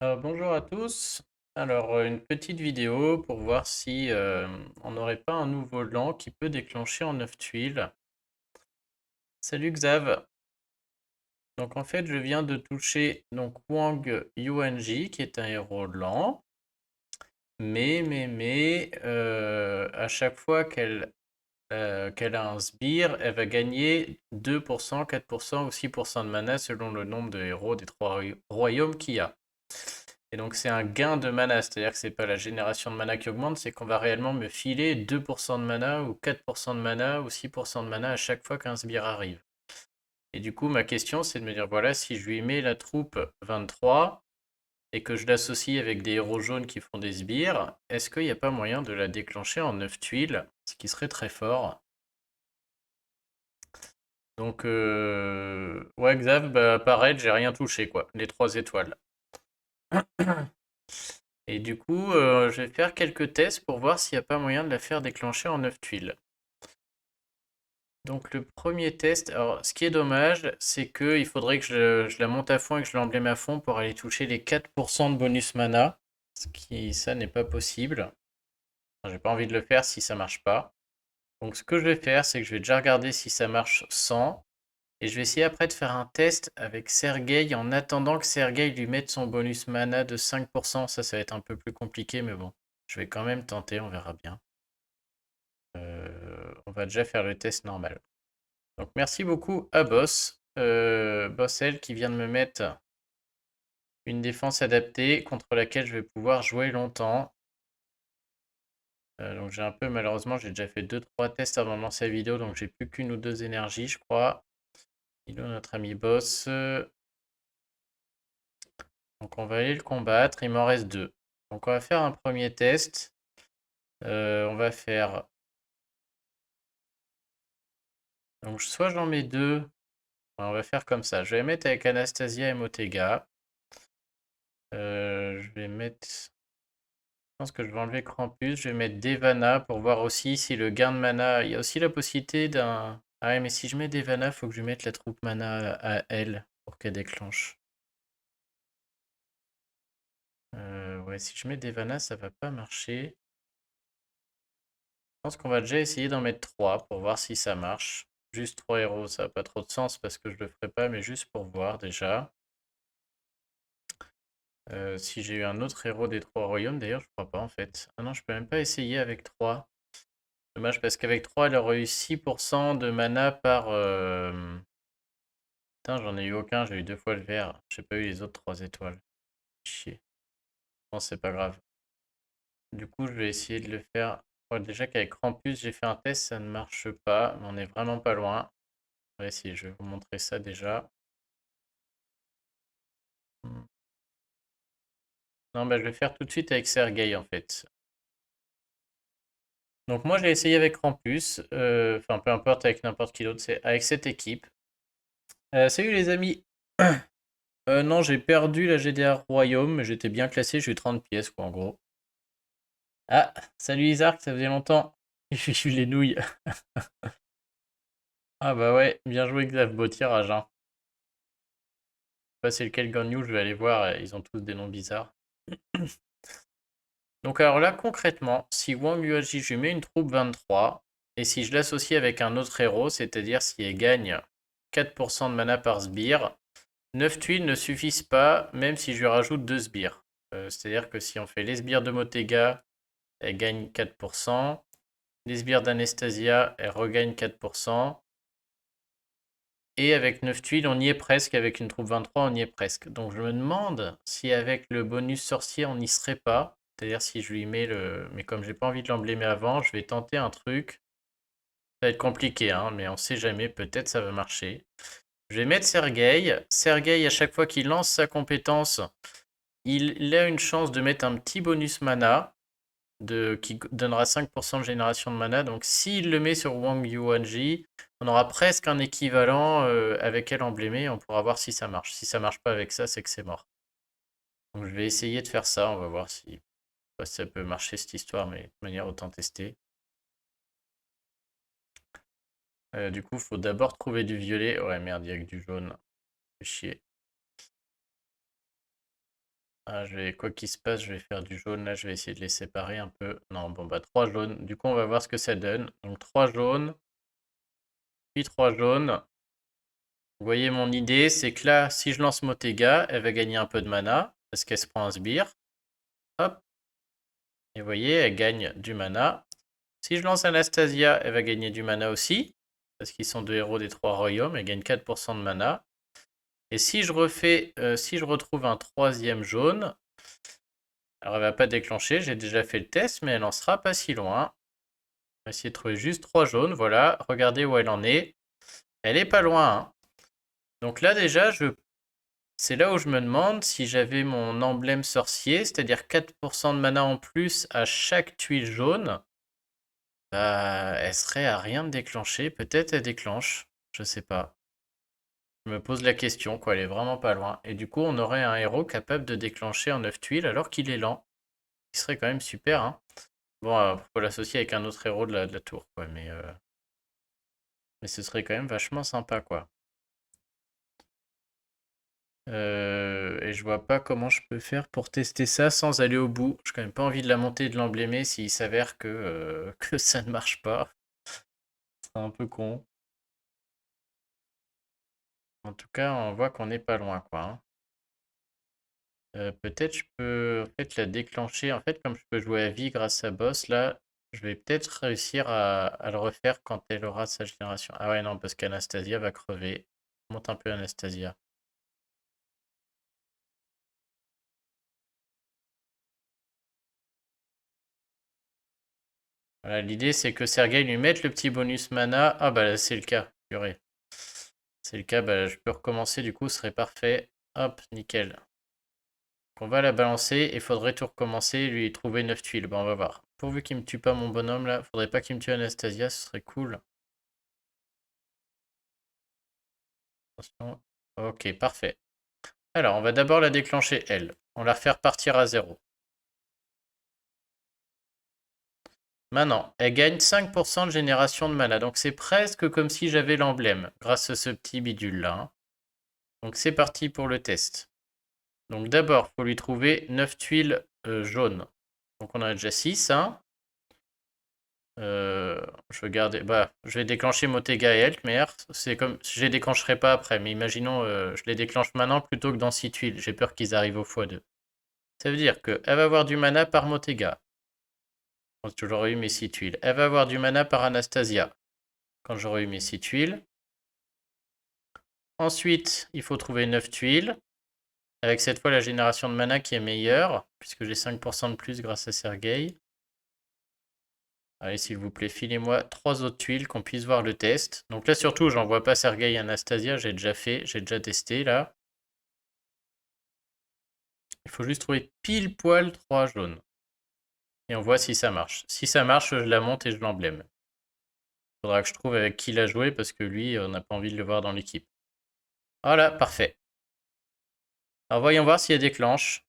Bonjour à tous. Alors, une petite vidéo pour voir si on n'aurait pas un nouveau land qui peut déclencher en 9 tuiles. Salut Xav. Donc en fait, je viens de toucher donc Wang Yuanji qui est un héros lent. Mais à chaque fois qu'elle a un sbire, elle va gagner 2%, 4% ou 6% de mana selon le nombre de héros des trois royaumes qu'il y a. Et donc c'est un gain de mana, c'est-à-dire que c'est pas la génération de mana qui augmente, c'est qu'on va réellement me filer 2% de mana ou 4% de mana ou 6% de mana à chaque fois qu'un sbire arrive. Et du coup ma question c'est de me dire voilà, si je lui mets la troupe 23 et que je l'associe avec des héros jaunes qui font des sbires, est-ce qu'il n'y a pas moyen de la déclencher en 9 tuiles, ce qui serait très fort. Donc ouais Xav, bah pareil, j'ai rien touché quoi, les 3 étoiles. Et du coup, je vais faire quelques tests pour voir s'il n'y a pas moyen de la faire déclencher en 9 tuiles. Donc le premier test, alors ce qui est dommage, c'est qu'il faudrait que je la monte à fond et que je l'emblème à fond pour aller toucher les 4% de bonus mana. Ce qui, ça n'est pas possible. Enfin, j'ai pas envie de le faire si ça marche pas. Donc ce que je vais faire, c'est que je vais déjà regarder si ça marche sans. Et je vais essayer après de faire un test avec Sergei en attendant que Sergei lui mette son bonus mana de 5%. Ça va être un peu plus compliqué, mais bon. Je vais quand même tenter, on verra bien. On va déjà faire le test normal. Donc merci beaucoup à Boss, Bossel qui vient de me mettre une défense adaptée contre laquelle je vais pouvoir jouer longtemps. Donc j'ai un peu, malheureusement, j'ai déjà fait 2-3 tests avant de lancer la vidéo, donc j'ai plus qu'une ou deux énergies, je crois. Il est notre ami Boss. Donc on va aller le combattre, il m'en reste 2. Donc on va faire un premier test. On va faire... Donc soit j'en mets 2. On va faire comme ça. Je vais mettre avec Anastasia et Motega. Je vais mettre... Je pense que je vais enlever Krampus. Je vais mettre Devana pour voir aussi si le gain de mana... Il y a aussi la possibilité d'un... Ah ouais, mais si je mets Devana, il faut que je mette la troupe mana à elle pour qu'elle déclenche. Ouais, si je mets Devana, ça va pas marcher. Je pense qu'on va déjà essayer d'en mettre 3 pour voir si ça marche. Juste 3 héros, ça n'a pas trop de sens parce que je le ferai pas, mais juste pour voir déjà. Si j'ai eu un autre héros des 3 royaumes, d'ailleurs, je crois pas en fait. Ah non, je peux même pas essayer avec 3. Dommage parce qu'avec 3, elle aurait eu 6% de mana par... Putain, j'en ai eu aucun, j'ai eu 2 fois le vert. J'ai pas eu les autres 3 étoiles. Chier. Bon, c'est pas grave. Du coup, je vais essayer de le faire. Ouais, déjà qu'avec Krampus, j'ai fait un test, ça ne marche pas, mais on est vraiment pas loin. On va essayer, je vais vous montrer ça déjà. Hmm. Non, bah, je vais faire tout de suite avec Sergei en fait. Donc moi, j'ai essayé avec Krampus, enfin peu importe avec n'importe qui d'autre, c'est avec cette équipe. Salut les amis. Non, j'ai perdu la GDR Royaume, mais j'étais bien classé, j'ai eu 30 pièces quoi en gros. Ah, salut Isaac, ça faisait longtemps. Je suis les nouilles. Ah bah ouais, bien joué Xav, beau tirage hein. Je sais pas c'est lequel gagne nous, je vais aller voir, ils ont tous des noms bizarres. Donc alors là, concrètement, si Wang Yuaji, je lui mets une troupe 23, et si je l'associe avec un autre héros, c'est-à-dire si elle gagne 4% de mana par sbire, 9 tuiles ne suffisent pas, même si je lui rajoute 2 sbires. C'est-à-dire que si on fait les sbires de Motega, elle gagne 4%. Les sbires d'Anastasia, elle regagne 4%. Et avec 9 tuiles, on y est presque. Avec une troupe 23, on y est presque. Donc je me demande si avec le bonus sorcier, on n'y serait pas. C'est-à-dire si je lui mets le... Mais comme j'ai pas envie de l'emblémer avant, je vais tenter un truc. Ça va être compliqué, hein, mais on sait jamais. Peut-être ça va marcher. Je vais mettre Sergei. Sergei, à chaque fois qu'il lance sa compétence, il a une chance de mettre un petit bonus mana qui donnera 5% de génération de mana. Donc s'il le met sur Wang Yuanji, on aura presque un équivalent avec elle emblémée. On pourra voir si ça marche. Si ça marche pas avec ça, c'est que c'est mort. Donc je vais essayer de faire ça. On va voir si ça peut marcher cette histoire, mais de toute manière, autant tester. Du coup, il faut d'abord trouver du violet. Ouais, merde, il y a que du jaune. Fait chier. Quoi qu'il se passe, je vais faire du jaune. Là, je vais essayer de les séparer un peu. Non, bon, bah 3 jaunes. Du coup, on va voir ce que ça donne. Donc 3 jaunes, puis 3 jaunes. Vous voyez, mon idée, c'est que là, si je lance Motega, elle va gagner un peu de mana, parce qu'elle se prend un sbire. Hop. Et vous voyez, elle gagne du mana. Si je lance Anastasia, elle va gagner du mana aussi, parce qu'ils sont deux héros des 3 royaumes. Elle gagne 4% de mana. Et si je retrouve un troisième jaune, alors elle va pas déclencher, j'ai déjà fait le test, mais elle en sera pas si loin. On va essayer de trouver juste 3 jaunes, voilà, regardez où elle en est. Elle est pas loin, hein. Donc là déjà, c'est là où je me demande si j'avais mon emblème sorcier, c'est-à-dire 4% de mana en plus à chaque tuile jaune, bah elle serait à rien de déclencher, peut-être elle déclenche, je sais pas. Je me pose la question, quoi, elle est vraiment pas loin. Et du coup, on aurait un héros capable de déclencher en 9 tuiles alors qu'il est lent. Ce serait quand même super, hein. Bon, faut l'associer avec un autre héros de la tour, quoi, mais ce serait quand même vachement sympa, quoi. Et je vois pas comment je peux faire pour tester ça sans aller au bout. J'ai quand même pas envie de la monter et de l'emblémer s'il s'avère que ça ne marche pas. C'est un peu con. En tout cas, on voit qu'on n'est pas loin, quoi, hein. Peut-être je peux en fait la déclencher. En fait, comme je peux jouer à vie grâce à Boss, là, je vais peut-être réussir à le refaire quand elle aura sa génération. Ah ouais, non, parce qu'Anastasia va crever. Monte un peu Anastasia. Voilà, l'idée c'est que Sergei lui mette le petit bonus mana. Ah bah c'est le cas, purée. C'est le cas, bah je peux recommencer du coup, ce serait parfait. Hop, nickel. Donc on va la balancer et faudrait tout recommencer, lui trouver 9 tuiles. Bah on va voir. Pourvu qu'il me tue pas mon bonhomme là, faudrait pas qu'il me tue Anastasia, ce serait cool. Attention. Ok, parfait. Alors on va d'abord la déclencher elle. On va la refaire partir à 0. Maintenant, elle gagne 5% de génération de mana. Donc c'est presque comme si j'avais l'emblème, grâce à ce petit bidule là, hein. Donc c'est parti pour le test. Donc d'abord, il faut lui trouver 9 tuiles jaunes. Donc on en a déjà 6, hein. Je vais garder. Bah, je vais déclencher Motega et Eltmer. C'est comme. Je les déclencherai pas après, mais imaginons je les déclenche maintenant plutôt que dans 6 tuiles. J'ai peur qu'ils arrivent au x2. Ça veut dire qu'elle va avoir du mana par Motega, quand j'aurai eu mes 6 tuiles. Elle va avoir du mana par Anastasia, quand j'aurai eu mes 6 tuiles. Ensuite, il faut trouver 9 tuiles, avec cette fois la génération de mana qui est meilleure, puisque j'ai 5% de plus grâce à Sergei. Allez, s'il vous plaît, filez-moi 3 autres tuiles qu'on puisse voir le test. Donc là, surtout, j'envoie pas Sergei et Anastasia, j'ai déjà fait, j'ai déjà testé là. Il faut juste trouver pile poil 3 jaunes. Et on voit si ça marche. Si ça marche, je la monte et je l'emblème. Il faudra que je trouve avec qui la jouer parce que lui, on n'a pas envie de le voir dans l'équipe. Voilà, parfait. Alors voyons voir si elle déclenche.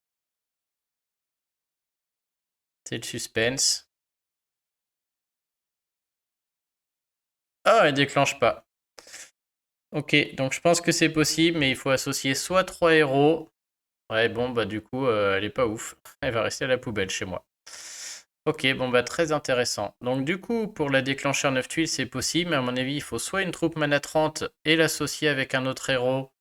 C'est le suspense. Ah, elle déclenche pas. Ok, donc je pense que c'est possible, mais il faut associer soit 3 héros. Ouais, bon, bah du coup, elle est pas ouf. Elle va rester à la poubelle chez moi. Ok, bon, bah très intéressant. Donc du coup, pour la déclencher en 9 tuiles, c'est possible, mais à mon avis, il faut soit une troupe mana 30 et l'associer avec un autre héros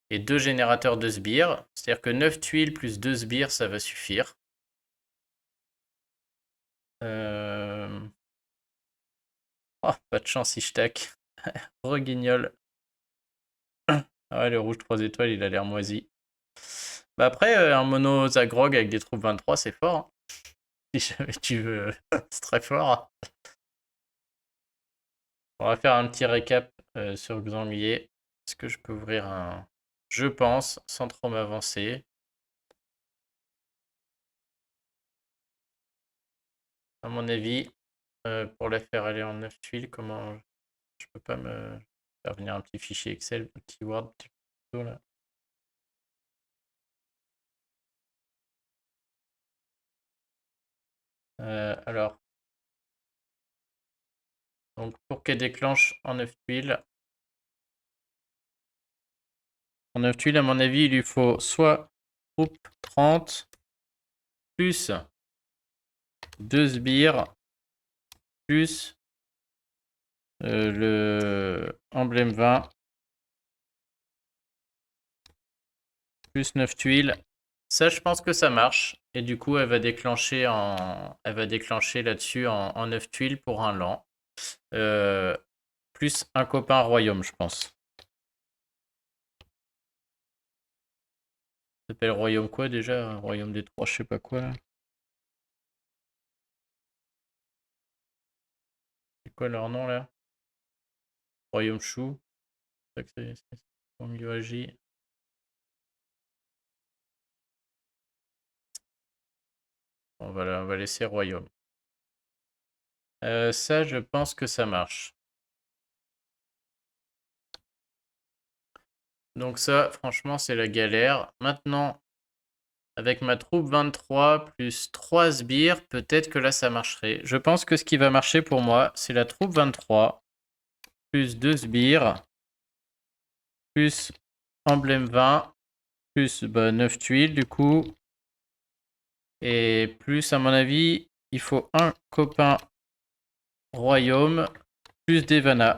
et 2 générateurs de sbires. C'est-à-dire que 9 tuiles plus 2 sbires, ça va suffire. Oh, pas de chance, Ishtak. Reguignol. Ah ouais, le rouge 3 étoiles, il a l'air moisi. Bah après, un mono Zagrog avec des troupes 23, c'est fort, hein. Si jamais tu veux, c'est très fort. On va faire un petit récap sur Xanglier. Est-ce que je peux ouvrir un... Je pense, sans trop m'avancer. À mon avis, pour la faire aller en 9 tuiles, comment... Je peux pas me faire venir un petit fichier Excel, un petit Word, un petit photo, là. Alors, donc pour qu'elle déclenche en 9 tuiles, à mon avis, il lui faut soit troupe 30, plus 2 sbires, plus le emblème 20, plus 9 tuiles. Ça, je pense que ça marche. Et du coup, elle va déclencher là-dessus en 9 tuiles pour un lent. Plus un copain royaume, je pense. Ça s'appelle royaume quoi déjà? Royaume des trois, je sais pas quoi là. C'est quoi leur nom là? Royaume chou. C'est ça que c'est. Wangyoaji. On va laisser royaume. Ça, je pense que ça marche. Donc ça, franchement, c'est la galère. Maintenant, avec ma troupe 23 plus 3 sbires, peut-être que là, ça marcherait. Je pense que ce qui va marcher pour moi, c'est la troupe 23 plus 2 sbires plus emblème 20 plus 9 tuiles du coup. Et plus, à mon avis, il faut un copain royaume plus Devana.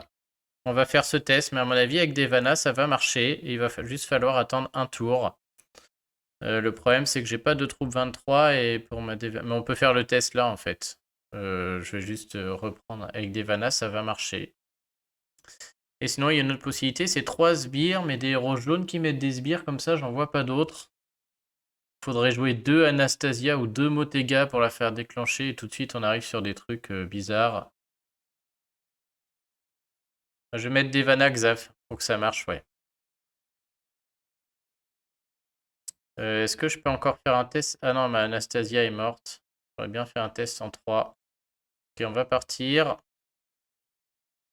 On va faire ce test, mais à mon avis, avec Devana, ça va marcher. Et il va juste falloir attendre un tour. Le problème, c'est que j'ai pas de troupe 23 et pour ma Devana... Mais on peut faire le test là, en fait. Je vais juste reprendre. Avec Devana, ça va marcher. Et sinon, il y a une autre possibilité, c'est 3 sbires, mais des héros jaunes qui mettent des sbires comme ça, j'en vois pas d'autres. Faudrait jouer 2 Anastasia ou 2 Motega pour la faire déclencher et tout de suite on arrive sur des trucs bizarres. Je vais mettre des Xaf pour que ça marche, ouais. Est-ce que je peux encore faire un test? Ah non, ma Anastasia est morte. J'aurais bien fait un test en 3. Ok, on va partir.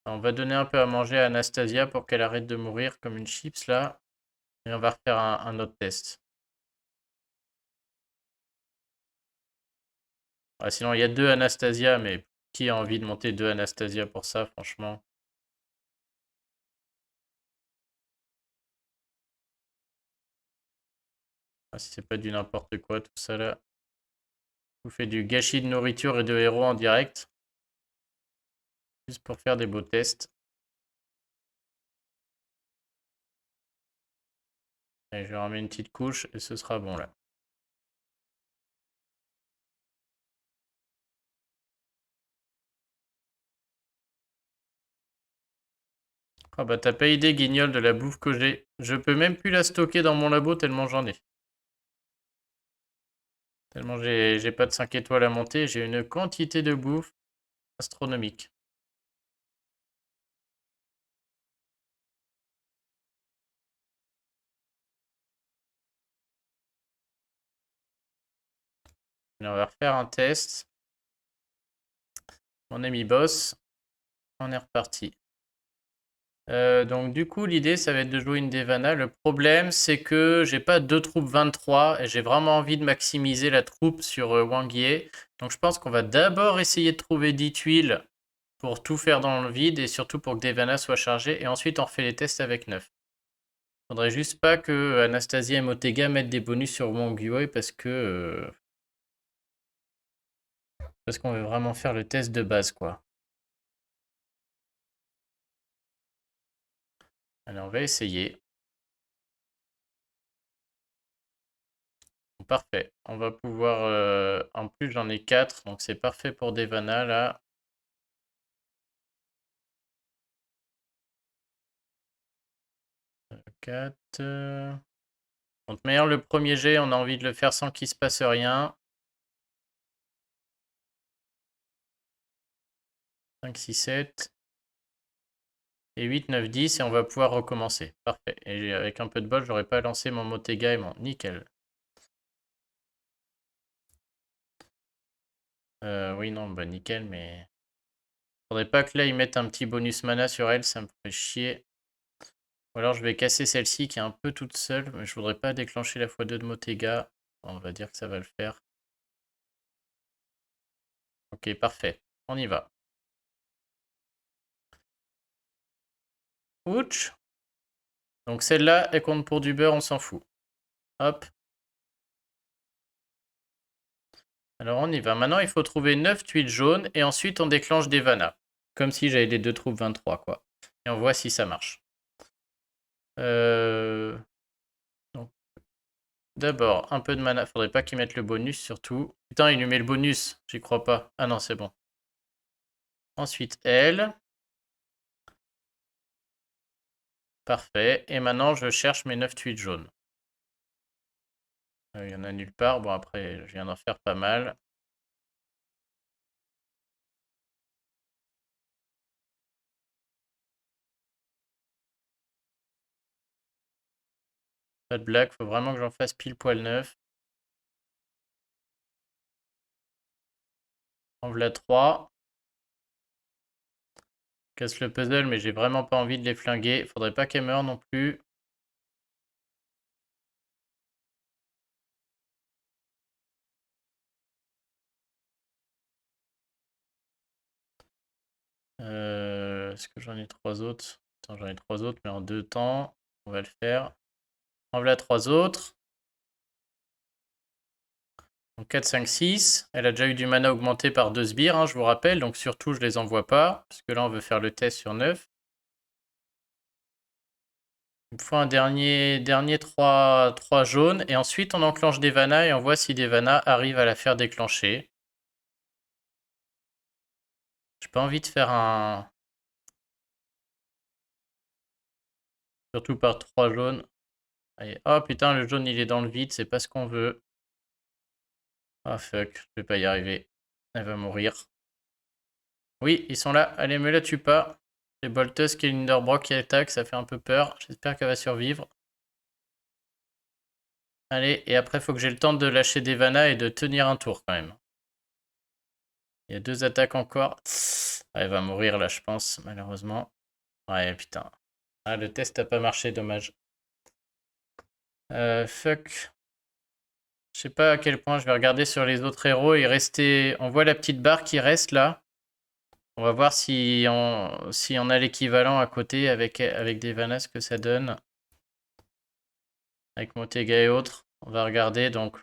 On va donner un peu à manger à Anastasia pour qu'elle arrête de mourir comme une chips là. Et on va refaire un autre test. Ah, sinon, il y a 2 Anastasia, mais qui a envie de monter 2 Anastasia pour ça, franchement? Ah, si c'est pas du n'importe quoi tout ça là. Je vous fais du gâchis de nourriture et de héros en direct. Juste pour faire des beaux tests. Et je vais remettre une petite couche et ce sera bon là. Ah bah t'as pas idée, Guignol, de la bouffe que j'ai. Je peux même plus la stocker dans mon labo tellement j'en ai. Tellement j'ai pas de 5 étoiles à monter, j'ai une quantité de bouffe astronomique. Et on va refaire un test. Mon ami boss, on est reparti. Donc du coup l'idée ça va être de jouer une Devana. Le problème c'est que j'ai pas deux troupes 23 et j'ai vraiment envie de maximiser la troupe sur Wang Yi. Donc je pense qu'on va d'abord essayer de trouver 10 tuiles pour tout faire dans le vide et surtout pour que Devana soit chargée et ensuite on refait les tests avec 9. Faudrait juste pas que Anastasia et Motega mettent des bonus sur Wang Yi parce qu'on veut vraiment faire le test de base quoi. Allez, on va essayer. Parfait. On va pouvoir... en plus, j'en ai 4, donc c'est parfait pour Devana, là. Quatre. Donc, meilleur le premier jet, on a envie de le faire sans qu'il se passe rien. 5, 6, 7. Et 8, 9, 10, et on va pouvoir recommencer. Parfait. Et avec un peu de bol, j'aurais pas lancé mon Motega et mon nickel. Oui, non, bah nickel, mais... Faudrait pas que là, ils mettent un petit bonus mana sur elle, ça me ferait chier. Ou alors, je vais casser celle-ci qui est un peu toute seule, mais je voudrais pas déclencher la x2 de Motega. On va dire que ça va le faire. Ok, parfait. On y va. Ouch. Donc celle-là, elle compte pour du beurre, on s'en fout. Hop. Alors on y va. Maintenant, il faut trouver 9 tuiles jaunes et ensuite on déclenche des Vannas. Comme si j'avais les 2 troupes 23, quoi. Et on voit si ça marche. Donc, d'abord, un peu de mana. Faudrait pas qu'il mette le bonus, surtout. Putain, il lui met le bonus. J'y crois pas. Ah non, c'est bon. Ensuite, elle. Parfait. Et maintenant, je cherche mes 9 tuiles jaunes. Il y en a nulle part. Bon, après, je viens d'en faire pas mal. Pas de blague, faut vraiment que j'en fasse pile poil 9. En voilà 3. Casse le puzzle, mais j'ai vraiment pas envie de les flinguer. Faudrait pas qu'elles meurent non plus. Est-ce que j'en ai 3 autres? Attends, j'en ai 3 autres, mais en 2 temps. On va le faire. En voilà 3 autres. Donc 4, 5, 6. Elle a déjà eu du mana augmenté par 2 sbires, hein, je vous rappelle. Donc surtout, je les envoie pas. Parce que là, on veut faire le test sur 9. Il me faut un dernier 3 jaunes. Et ensuite, on enclenche des Vannas et on voit si des Vannas arrivent à la faire déclencher. J'ai pas envie de faire un... Surtout par 3 jaunes. Allez. Oh putain, le jaune il est dans le vide, c'est pas ce qu'on veut. Ah fuck, je vais pas y arriver. Elle va mourir. Oui, ils sont là. Allez, me la tue pas. C'est Boltus et Linderbrock qui attaquent, ça fait un peu peur. J'espère qu'elle va survivre. Allez, et après, faut que j'ai le temps de lâcher des Vannas et de tenir un tour quand même. Il y a 2 attaques encore. Ah, elle va mourir là, je pense, malheureusement. Ouais, putain. Ah, le test a pas marché, dommage. Fuck. Je sais pas à quel point je vais regarder sur les autres héros et rester. On voit la petite barre qui reste là. On va voir si on a l'équivalent à côté avec des Vannas que ça donne. Avec Motega et autres. On va regarder donc.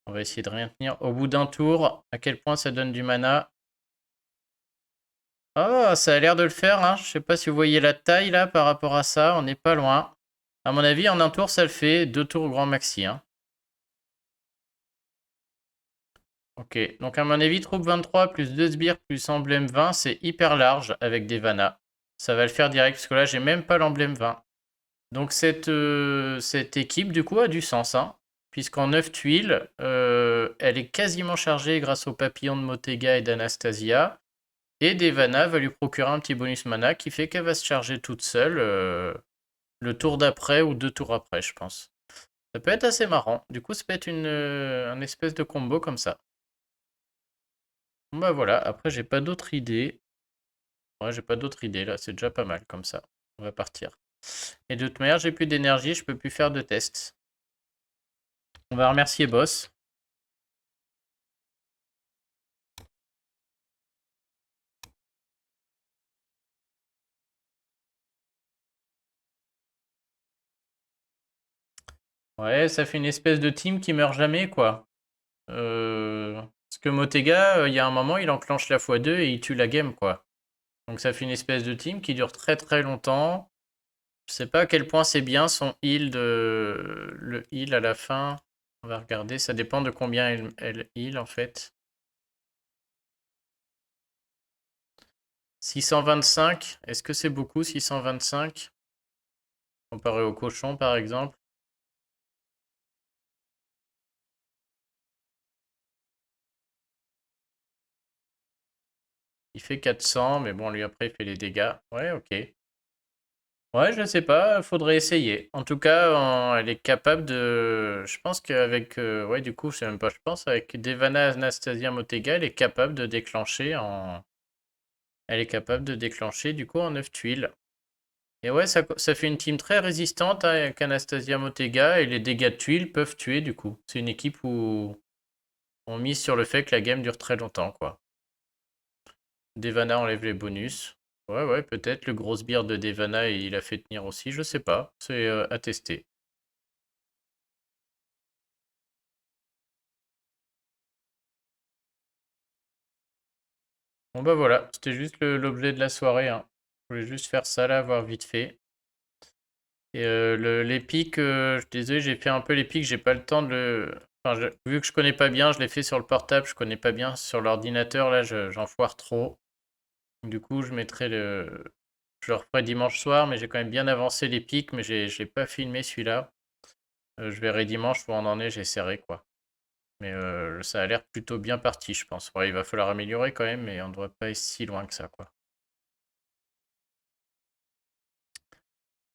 On va essayer de rien tenir. Au bout d'un tour, à quel point ça donne du mana. Oh, ça a l'air de le faire, hein. Je sais pas si vous voyez la taille là par rapport à ça. On n'est pas loin. À mon avis, en un tour, ça le fait. 2 tours grand maxi, hein. Ok, donc à mon avis, troupe 23 plus 2 sbires plus emblème 20, c'est hyper large avec des Vannas. Ça va le faire direct, parce que là, j'ai même pas l'emblème 20. Donc cette équipe, du coup, a du sens, hein, puisqu'en 9 tuiles, elle est quasiment chargée grâce au papillon de Motega et d'Anastasia. Et Devana va lui procurer un petit bonus mana qui fait qu'elle va se charger toute seule le tour d'après ou 2 tours après, je pense. Ça peut être assez marrant. Du coup, ça peut être un espèce de combo comme ça. Bon bah voilà, après j'ai pas d'autres idées. Ouais, j'ai pas d'autres idées là, c'est déjà pas mal comme ça. On va partir. Et de toute manière, j'ai plus d'énergie, je peux plus faire de tests. On va remercier Boss. Ouais, ça fait une espèce de team qui meurt jamais, quoi. Parce que Motega, il y a un moment, il enclenche la x2 et il tue la game, quoi. Donc ça fait une espèce de team qui dure très très longtemps. Je sais pas à quel point c'est bien son heal le heal à la fin. On va regarder, ça dépend de combien elle heal en fait. 625, est-ce que c'est beaucoup 625? Comparé au cochon par exemple. Il fait 400, mais bon, lui après il fait les dégâts. Ouais, ok. Ouais, je sais pas, faudrait essayer. En tout cas, elle est capable de. Je pense qu'avec. Ouais, du coup, c'est même pas, je pense, avec Devana Anastasia Motega, elle est capable de déclencher en. Elle est capable de déclencher du coup en 9 tuiles. Et ouais, ça fait une team très résistante hein, avec Anastasia Motega et les dégâts de tuiles peuvent tuer du coup. C'est une équipe où on mise sur le fait que la game dure très longtemps quoi. Devana enlève les bonus. Ouais, ouais, peut-être le gros sbire de Devana il a fait tenir aussi, je sais pas. C'est à tester. Bon bah voilà, c'était juste l'objet de la soirée, hein. Je voulais juste faire ça là, voir vite fait. Et les pics, désolé, j'ai fait un peu les pics, j'ai pas le temps de le... Enfin, vu que je connais pas bien, je l'ai fait sur le portable, je connais pas bien sur l'ordinateur, là, j'en foire trop. Du coup, je mettrai le... Je le referai dimanche soir, mais j'ai quand même bien avancé les pics, mais j'ai pas filmé celui-là. Je verrai dimanche où on en est, j'essaierai, quoi. Mais ça a l'air plutôt bien parti, je pense. Ouais, il va falloir améliorer quand même, mais on ne devrait pas être si loin que ça, quoi.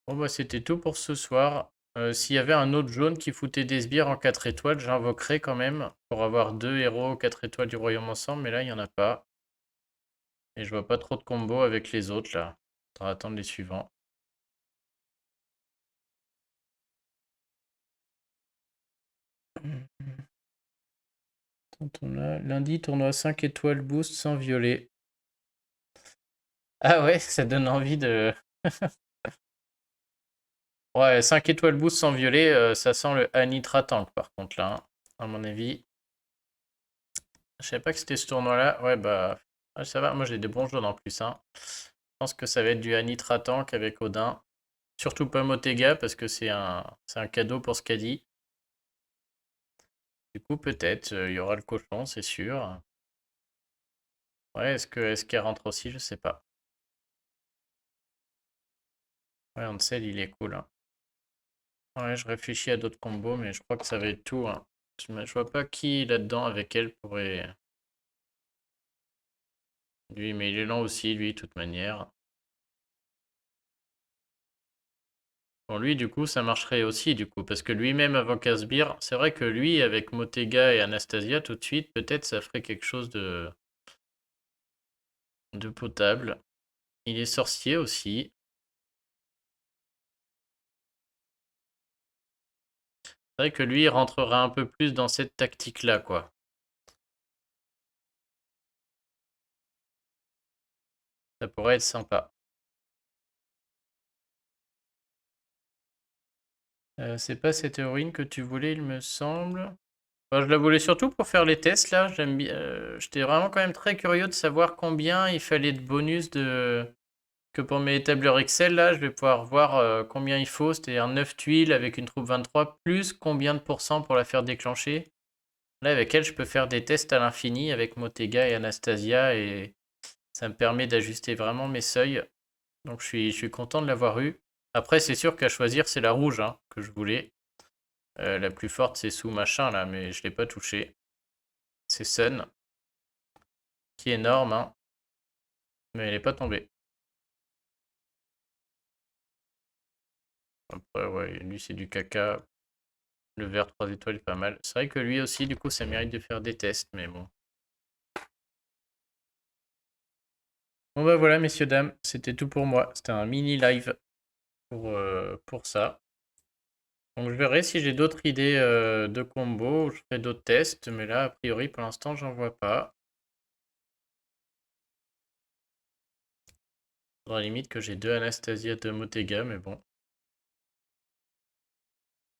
Bon, bah, c'était tout pour ce soir. S'il y avait un autre jaune qui foutait des sbires en 4 étoiles, j'invoquerais quand même pour avoir deux héros 4 étoiles du royaume ensemble, mais là, il n'y en a pas. Et je vois pas trop de combos avec les autres, là. On va attendre les suivants. Lundi, tournoi 5 étoiles boost sans violet. Ah ouais, ça donne envie de... Ouais, 5 étoiles boost sans violet, ça sent le Anitra Tank par contre là, hein, à mon avis. Je savais pas que c'était ce tournoi-là. Ouais, bah, ouais, ça va. Moi, j'ai des bons jaunes en plus, hein. Je pense que ça va être du Anitra Tank avec Odin. Surtout pas Motega parce que c'est un cadeau pour Skadi. Du coup, peut-être, il y aura le cochon, c'est sûr. Ouais, est-ce qu'elle rentre aussi? Je sais pas. Ouais, Ansel, il est cool, hein. Ouais, je réfléchis à d'autres combos, mais je crois que ça va être tout, hein. Je vois pas qui là-dedans avec elle pourrait. Lui, mais il est lent aussi, lui, de toute manière. Bon, lui, du coup, ça marcherait aussi, du coup, parce que lui-même, avant Casbir, c'est vrai que lui, avec Motega et Anastasia, tout de suite, peut-être ça ferait quelque chose de potable. Il est sorcier aussi. C'est vrai que lui, il rentrera un peu plus dans cette tactique-là, quoi. Ça pourrait être sympa. C'est pas cette héroïne que tu voulais, il me semble. Enfin, je la voulais surtout pour faire les tests, là. J'aime bien. J'étais vraiment quand même très curieux de savoir combien il fallait de bonus que pour mes tableurs Excel, là, je vais pouvoir voir combien il faut. C'est-à-dire 9 tuiles avec une troupe 23, plus combien de pourcents pour la faire déclencher. Là, avec elle, je peux faire des tests à l'infini avec Motega et Anastasia et ça me permet d'ajuster vraiment mes seuils. Donc, je suis content de l'avoir eu. Après, c'est sûr qu'à choisir, c'est la rouge hein, que je voulais. La plus forte, c'est sous machin, là, mais je ne l'ai pas touché. C'est Sun, qui est énorme, hein, mais elle n'est pas tombée. Après, ouais, lui, c'est du caca. Le vert 3 étoiles est pas mal. C'est vrai que lui aussi, du coup, ça mérite de faire des tests, mais bon. Bon bah voilà, messieurs, dames, c'était tout pour moi. C'était un mini live pour ça. Donc je verrai si j'ai d'autres idées de combos, je ferai d'autres tests, mais là, a priori, pour l'instant, j'en vois pas. Dans la limite que j'ai deux Anastasia, deux Motega, mais bon.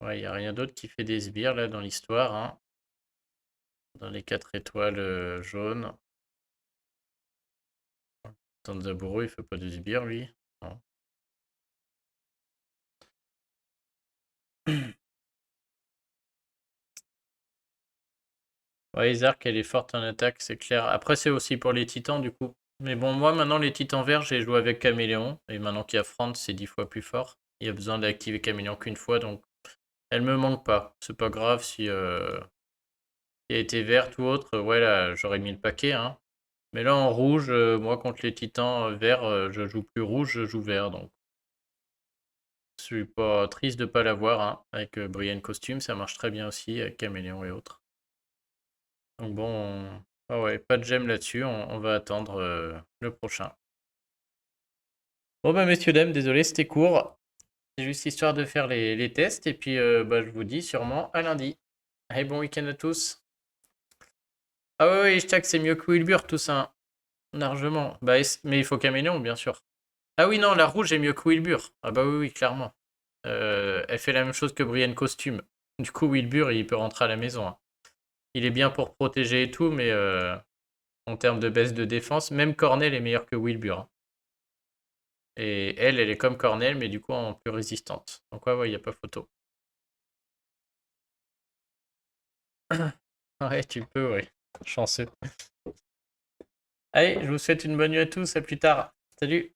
Ouais, il n'y a rien d'autre qui fait des sbires là dans l'histoire, hein. Dans les 4 étoiles jaunes. Tanzaburo, il fait pas de sbires, lui. Non. Ouais, Isark, elle est forte en attaque, c'est clair. Après, c'est aussi pour les titans, du coup. Mais bon, moi, maintenant, les titans verts, j'ai joué avec Caméléon. Et maintenant qu'il y a Franz, c'est 10 fois plus fort. Il y a besoin d'activer Caméléon qu'une fois, donc elle me manque pas. C'est pas grave si elle était verte ou autre. Ouais, là, j'aurais mis le paquet, hein. Mais là, en rouge, moi, contre les titans verts, je joue plus rouge, je joue vert. Donc, je suis pas triste de pas l'avoir, hein. Avec Brienne Costume, ça marche très bien aussi, avec Caméléon et autres. Donc bon, ah ouais, pas de gemme là-dessus, on va attendre le prochain. Bon bah messieurs, dames, désolé, c'était court. C'est juste histoire de faire les tests et puis bah, je vous dis sûrement à lundi. Allez, bon week-end à tous. Ah ouais, ouais, hashtag c'est mieux que Wilbur tout ça, hein. Largement. Bah, mais il faut Caméléon, bien sûr. Ah oui, non, la rouge est mieux que Wilbur. Ah bah oui, oui, clairement. Elle fait la même chose que Brienne Costume. Du coup, Wilbur, il peut rentrer à la maison, hein. Il est bien pour protéger et tout, mais en termes de baisse de défense. Même Cornell est meilleur que Wilbur, hein. Et elle est comme Cornell, mais du coup en plus résistante. Donc ouais, il n'y a pas photo. Ouais, tu peux, oui. Chanceux. Allez, je vous souhaite une bonne nuit à tous, à plus tard. Salut!